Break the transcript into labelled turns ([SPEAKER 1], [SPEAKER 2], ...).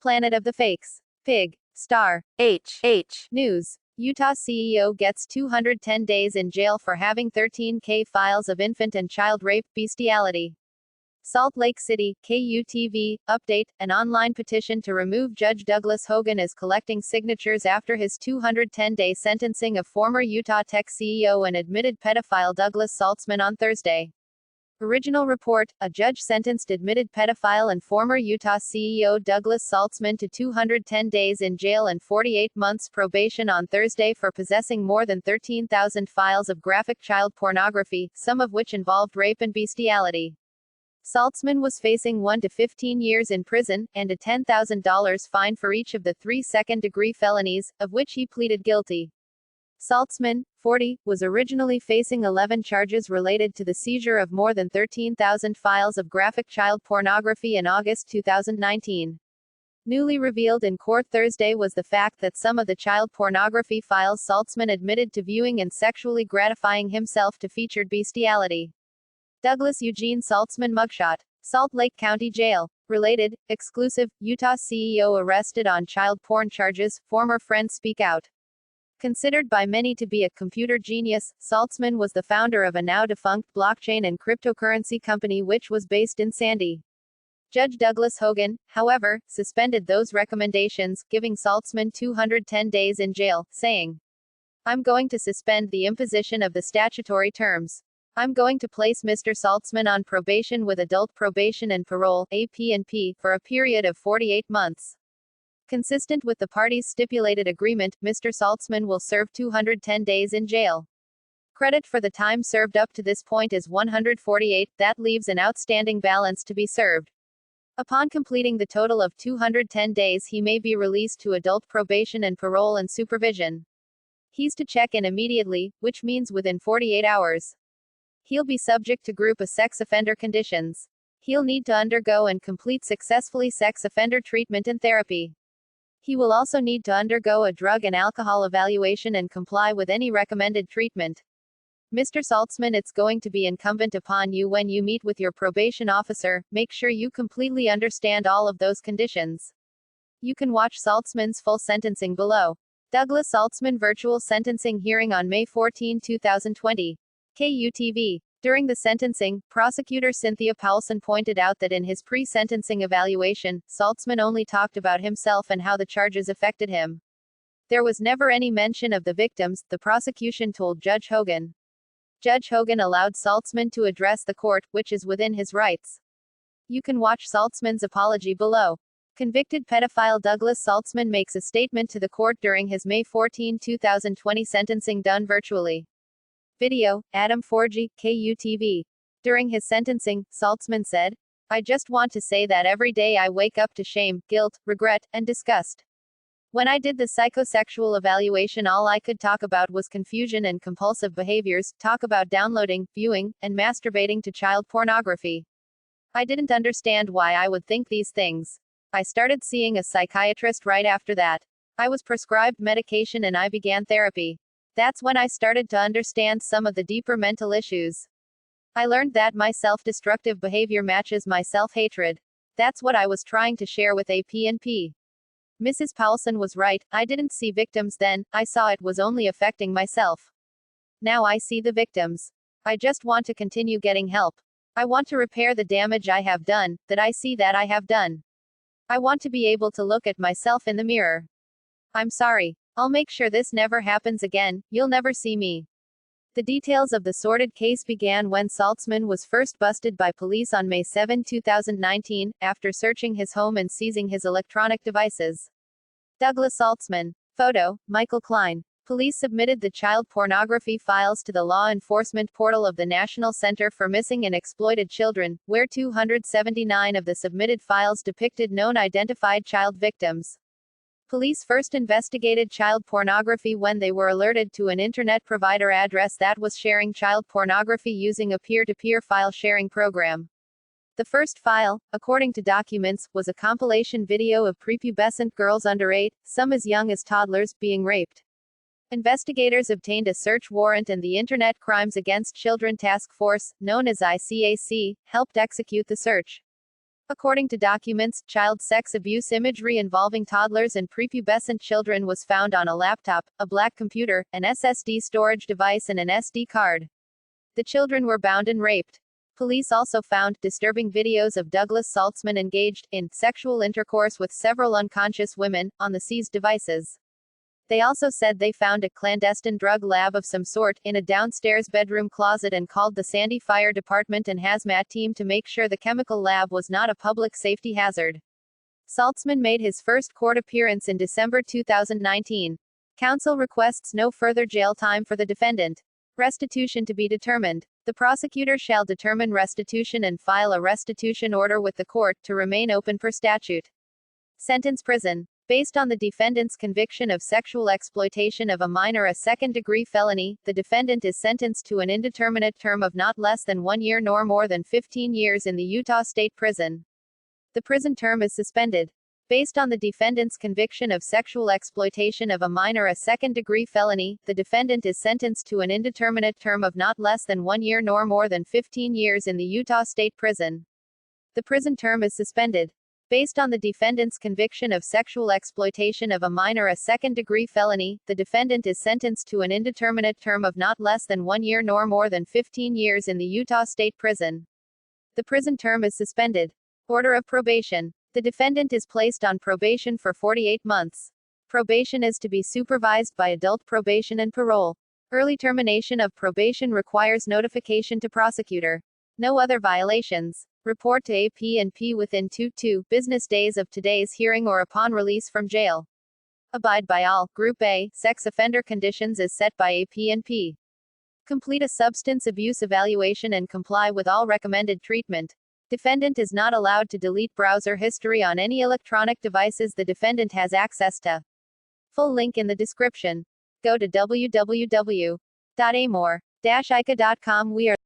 [SPEAKER 1] Planet of the Fakes. Pig. Star. News. Utah CEO gets 210 days in jail for having 13K files of infant and child rape, bestiality. Salt Lake City, KUTV, update, an online petition to remove Judge Douglas Hogan is collecting signatures after his 210-day sentencing of former Utah Tech CEO and admitted pedophile Douglas Saltzman on Thursday. Original report, a judge sentenced admitted pedophile and former Utah CEO Douglas Saltzman to 210 days in jail and 48 months probation on Thursday for possessing more than 13,000 files of graphic child pornography, some of which involved rape and bestiality. Saltzman was facing 1 to 15 years in prison, and a $10,000 fine for each of the 3 second-degree felonies, of which he pleaded guilty. Saltzman, 40, was originally facing 11 charges related to the seizure of more than 13,000 files of graphic child pornography in August 2019. Newly revealed in court Thursday was the fact that some of the child pornography files Saltzman admitted to viewing and sexually gratifying himself to featured bestiality. Douglas Eugene Saltzman mugshot. Salt Lake County Jail. Related, exclusive, Utah CEO arrested on child porn charges, former friends speak out. Considered by many to be a computer genius, Saltzman was the founder of a now-defunct blockchain and cryptocurrency company which was based in Sandy. Judge Douglas Hogan, however, suspended those recommendations, giving Saltzman 210 days in jail, saying, "I'm going to suspend the imposition of the statutory terms. I'm going to place Mr. Saltzman on probation with adult probation and parole (AP&P) for a period of 48 months. Consistent with the parties' stipulated agreement, Mr. Saltzman will serve 210 days in jail. Credit for the time served up to this point is 148, that leaves an outstanding balance to be served. Upon completing the total of 210 days he may be released to adult probation and parole and supervision. He's to check in immediately, which means within 48 hours. He'll be subject to group of sex offender conditions. He'll need to undergo and complete successfully sex offender treatment and therapy. He will also need to undergo a drug and alcohol evaluation and comply with any recommended treatment. Mr. Saltzman, it's going to be incumbent upon you when you meet with your probation officer, make sure you completely understand all of those conditions." You can watch Saltzman's full sentencing below. Douglas Saltzman virtual sentencing hearing on May 14, 2020. KUTV. During the sentencing, prosecutor Cynthia Paulson pointed out that in his pre-sentencing evaluation, Saltzman only talked about himself and how the charges affected him. There was never any mention of the victims, the prosecution told Judge Hogan. Judge Hogan allowed Saltzman to address the court, which is within his rights. You can watch Saltzman's apology below. Convicted pedophile Douglas Saltzman makes a statement to the court during his May 14, 2020 sentencing done virtually. Video, Adam Forgy, KUTV. During his sentencing, Saltzman said, "I just want to say that every day I wake up to shame, guilt, regret, and disgust. When I did the psychosexual evaluation all I could talk about was confusion and compulsive behaviors, talk about downloading, viewing, and masturbating to child pornography. I didn't understand why I would think these things. I started seeing a psychiatrist right after that. I was prescribed medication and I began therapy. That's when I started to understand some of the deeper mental issues. I learned that my self-destructive behavior matches my self-hatred. That's what I was trying to share with AP&P. Mrs. Paulson was right, I didn't see victims then, I saw it was only affecting myself. Now I see the victims. I just want to continue getting help. I want to repair the damage I have done, that I see that I have done. I want to be able to look at myself in the mirror. I'm sorry. I'll make sure this never happens again, you'll never see me." The details of the sordid case began when Saltzman was first busted by police on May 7, 2019, after searching his home and seizing his electronic devices. Douglas Saltzman. Photo, Michael Klein. Police submitted the child pornography files to the law enforcement portal of the National Center for Missing and Exploited Children, where 279 of the submitted files depicted known identified child victims. Police first investigated child pornography when they were alerted to an internet provider address that was sharing child pornography using a peer-to-peer file sharing program. The first file, according to documents, was a compilation video of prepubescent girls under 8, some as young as toddlers, being raped. Investigators obtained a search warrant and the Internet Crimes Against Children Task Force, known as ICAC, helped execute the search. According to documents, child sex abuse imagery involving toddlers and prepubescent children was found on a laptop, a black computer, an SSD storage device, and an SD card. The children were bound and raped. Police also found disturbing videos of Douglas Saltzman engaged in sexual intercourse with several unconscious women on the seized devices. They also said they found a clandestine drug lab of some sort in a downstairs bedroom closet and called the Sandy Fire Department and hazmat team to make sure the chemical lab was not a public safety hazard. Saltzman made his first court appearance in December 2019. Counsel requests no further jail time for the defendant. Restitution to be determined. The prosecutor shall determine restitution and file a restitution order with the court to remain open per statute. Sentence: prison. Based on the defendant's conviction of sexual exploitation of a minor, a second-degree felony, the defendant is sentenced to an indeterminate term of not less than 1 year nor more than 15 years in the Utah State Prison. The prison term is suspended. Based on the defendant's conviction of sexual exploitation of a minor, a second-degree felony, the defendant is sentenced to an indeterminate term of not less than 1 year nor more than 15 years in the Utah State Prison. The prison term is suspended. Based on the defendant's conviction of sexual exploitation of a minor, a second-degree felony, the defendant is sentenced to an indeterminate term of not less than 1 year nor more than 15 years in the Utah State Prison. The prison term is suspended. Order of probation. The defendant is placed on probation for 48 months. Probation is to be supervised by adult probation and parole. Early termination of probation requires notification to prosecutor. No other violations. Report to AP&P within 2 business days of today's hearing or upon release from jail. Abide by all Group A sex offender conditions as set by AP&P. Complete a substance abuse evaluation and comply with all recommended treatment. Defendant is not allowed to delete browser history on any electronic devices the defendant has access to. Full link in the description. Go to www.amor-ica.com. We are